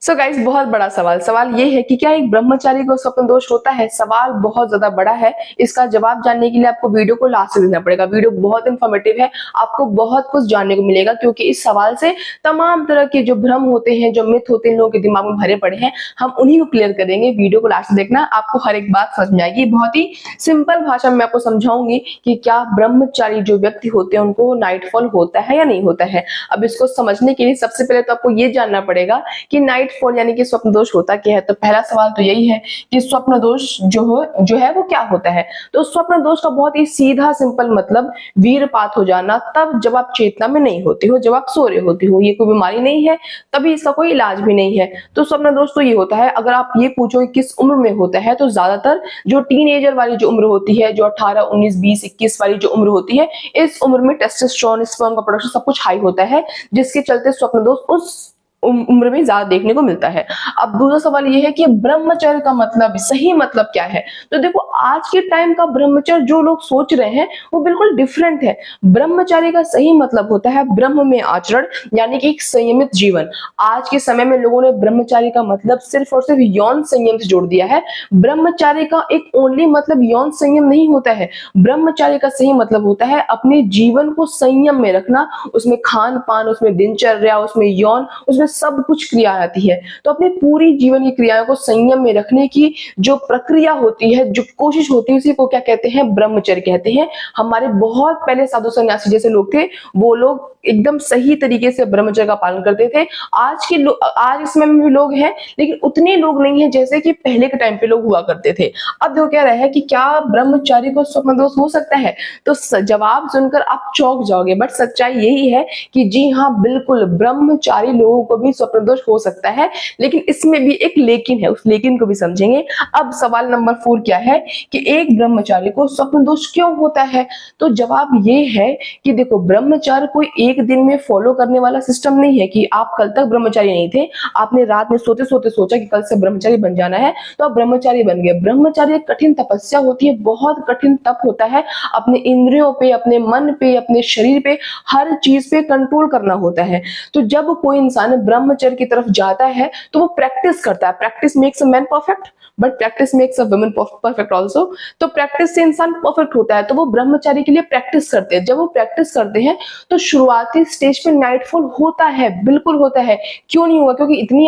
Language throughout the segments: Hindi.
सो गाइस, बहुत बड़ा सवाल ये है कि क्या एक ब्रह्मचारी को स्वप्न दोष होता है। सवाल बहुत ज्यादा बड़ा है। इसका जवाब जानने के लिए आपको वीडियो को लास्ट तक देखना पड़ेगा। वीडियो बहुत इंफॉर्मेटिव है, आपको बहुत कुछ जानने को मिलेगा, क्योंकि इस सवाल से तमाम तरह के जो भ्रम होते हैं, जो मिथ होते हैं, लोगों के दिमाग में भरे पड़े हैं, हम उन्हीं को क्लियर करेंगे। वीडियो को लास्ट तक देखना, आपको हर एक बात समझ में आएगी। बहुत ही सिंपल भाषा में आपको समझाऊंगी कि क्या ब्रह्मचारी जो व्यक्ति होते हैं उनको नाइटफॉल होता है या नहीं होता है। अब इसको समझने के लिए सबसे पहले तो आपको ये जानना पड़ेगा कि नाइटफॉल यानी कि स्वप्न दोष होता क्या है। तो पहला सवाल तो यही है कि स्वप्न दोष जो है वो क्या होता है। तो स्वप्न दोष का बहुत ही सीधा सिंपल मतलब वीरपात हो जाना, तब जब आप चेतना में नहीं होते हो, जब आप सो रहे होते हो। ये कोई बीमारी नहीं है, तभी इसका कोई इलाज भी नहीं है। तो स्वप्न दोष तो ये होता है। अगर आप ये पूछो कि किस उम्र में होता है, तो ज्यादातर जो टीनेजर वाली जो उम्र होती है, जो 18, 19, 20, 21 वाली जो उम्र होती है, इस उम्र में टेस्टोस्टेरोन, स्पर्म का प्रोडक्शन सब कुछ हाई होता है, जिसके चलते स्वप्न दोष उस उम्र में ज्यादा देखने को मिलता है। अब दूसरा सवाल ये है कि ब्रह्मचर्य का मतलब, सही मतलब क्या है। तो देखो, आज के टाइम का ब्रह्मचर्य जो लोग सोच रहे हैं वो बिल्कुल डिफरेंट है। ब्रह्मचर्य का सही मतलब होता है ब्रह्म में आचरण, यानी कि एक संयमित जीवन। आज के समय में लोगों ने ब्रह्मचारी का मतलब सिर्फ और सिर्फ यौन संयम से जोड़ दिया है। ब्रह्मचारी का एक ओनली मतलब यौन संयम नहीं होता है। ब्रह्मचारी का सही मतलब होता है अपने जीवन को संयम में रखना, उसमें खान पान, उसमें दिनचर्या, उसमें यौन, उसमें सब कुछ क्रिया आती है। तो अपनी पूरी जीवन की क्रियाओं को संयम में रखने की जो प्रक्रिया होती है, जो कोशिश होती है, उसी को क्या कहते हैं, ब्रह्मचर्य कहते हैं। हमारे बहुत पहले साधु सन्यासी जैसे लोग थे, वो लोग एकदम सही तरीके से ब्रह्मचर्य का पालन करते थे। आज इस समय में भी लोग हैं, लेकिन उतने लोग नहीं है जैसे कि पहले के टाइम पे लोग हुआ करते थे। अब देखो कह रहे हैं कि क्या ब्रह्मचारी को स्वप्न दोष हो सकता है। तो जवाब सुनकर आप चौंक जाओगे, बट सच्चाई यही है कि जी हाँ, बिल्कुल ब्रह्मचारी लोगों को भी स्वप्न दोष हो सकता है। लेकिन इसमें भी एक लेकिन है, उस लेकिन को भी समझेंगे। अब सवाल नंबर 4 क्या है कि एक ब्रह्मचारी को स्वप्न दोष क्यों होता है। तो जवाब ये है कि देखो, ब्रह्मचार्य कोई एक दिन में फॉलो करने वाला सिस्टम नहीं है कि आप कल तक ब्रह्मचारी नहीं थे, आपने रात में सोते सोते सोचा कि कल से ब्रह्मचारी बन जाना है, तो आप ब्रह्मचारी बन गए। ब्रह्मचारी एक कठिन तपस्या होती है, बहुत कठिन तप होता है। अपने इंद्रियों पे, अपने मन पे, अपने शरीर पे, हर चीज पे कंट्रोल करना होता है। तो जब कोई इंसान ब्रह्मचर्य की तरफ जाता है तो वो प्रैक्टिस करता है। Practice makes a man perfect, but practice makes a woman perfect also. तो प्रैक्टिस से इंसान परफेक्ट होता है। तो वो ब्रह्मचारी के लिए प्रैक्टिस करते हैं। जब वो प्रैक्टिस करते हैं तो शुरुआती स्टेज पे नाइटफॉल होता है, बिल्कुल होता है। क्यों नहीं हुआ? क्योंकि इतनी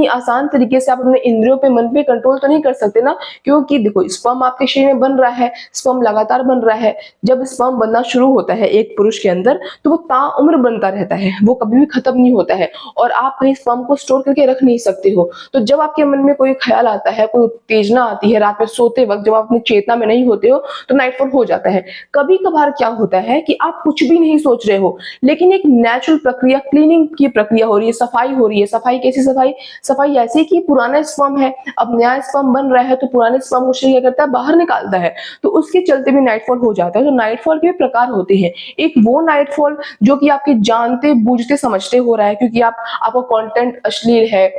आसान तरीके से आप अपने इंद्रियों पे, मन पे कंट्रोल तो नहीं कर सकते ना। क्योंकि देखो, स्पर्म आपके शरीर में बन रहा है, स्पर्म लगातार बन रहा है। जब स्पर्म बनना शुरू होता है एक पुरुष के अंदर, तो वो ताउम्र बनता रहता है, वो कभी भी खत्म नहीं होता है। और आप कहीं स्पर्म को स्टोर करके रख नहीं सकते हो। तो जब आपके मन में कोई ख्याल आता है, कोई उत्तेजना आती है रात में सोते वक्त, जब आप अपनी चेतना में नहीं होते हो, तो नाइटफॉल हो जाता है। कभी कभार क्या होता है कि आप कुछ भी नहीं सोच रहे हो, लेकिन एक नेचुरल प्रक्रिया, क्लीनिंग की प्रक्रिया हो रही है, सफाई हो रही है। सफाई कैसी सफाई? सफाई ऐसी कि पुराना स्पर्म है, अब नया स्पर्म बन रहा है, तो पुराने स्पर्म को शरीर क्या करता है, बाहर निकालता है। तो उसके चलते भी नाइटफॉल हो जाता है। तो नाइटफॉल के प्रकार होते हैं। एक वो नाइटफॉल जो कि आपके जानते बूझते समझते हो रहा है, क्योंकि आपका कंटेंट अश्लील है,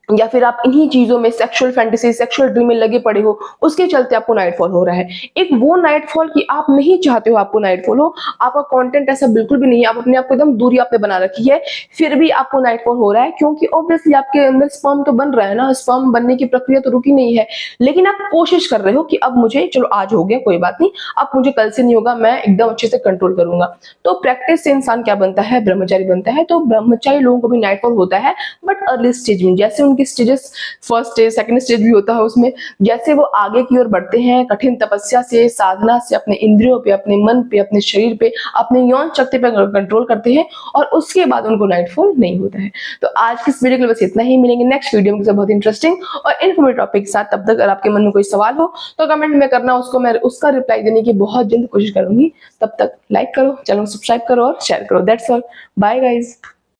या फिर आप इन्हीं चीजों में, सेक्सुअल फैंटेसी, सेक्सुअल ड्रीम में लगे पड़े हो, उसके चलते आपको नाइटफॉल हो रहा है। एक वो नाइटफॉल की आप नहीं चाहते हो आपको नाइटफॉल हो, आपका कंटेंट ऐसा बिल्कुल भी नहीं है, आप अपने आप को एकदम दूरी आपने बना रखी है, फिर भी आपको नाइटफॉल हो रहा है। क्योंकि ऑब्वियसली आपके अंदर स्पर्म तो बन रहा है ना, स्पर्म बनने की प्रक्रिया तो रुकी नहीं है, लेकिन आप कोशिश कर रहे हो कि अब मुझे, चलो आज हो गया कोई बात नहीं, अब मुझे कल से नहीं होगा, मैं एकदम अच्छे से कंट्रोल करूंगा। तो प्रैक्टिस से इंसान क्या बनता है, ब्रह्मचारी बनता है। तो ब्रह्मचारी लोगों को भी नाइटफॉल होता है, बट अर्ली स्टेज में। जैसे उनकी stages, first stage, second stage भी होता है उसमें, जैसे वो आगे की ओर बढ़ते हैं, कठिन तपस्या से, साधना से, अपने इंद्रियों पे, अपने मन पे, अपने शरीर पे, अपने यौन शक्ति पे कंट्रोल करते हैं, और उसके बाद उनको नाइटफॉल नहीं होता है। तो आज की इस वीडियो के लिए बस इतना ही। मिलेंगे नेक्स्ट वीडियो में बहुत इंटरेस्टिंग और इन्फॉर्मेटिव टॉपिक के साथ। तब तक अगर आपके मन में कोई सवाल हो तो कमेंट में करना, उसको मैं उसका रिप्लाई देने की बहुत जल्द कोशिश करूंगी। तब तक लाइक करो, चैनल को सब्सक्राइब करो और शेयर करो। That's all, bye guys.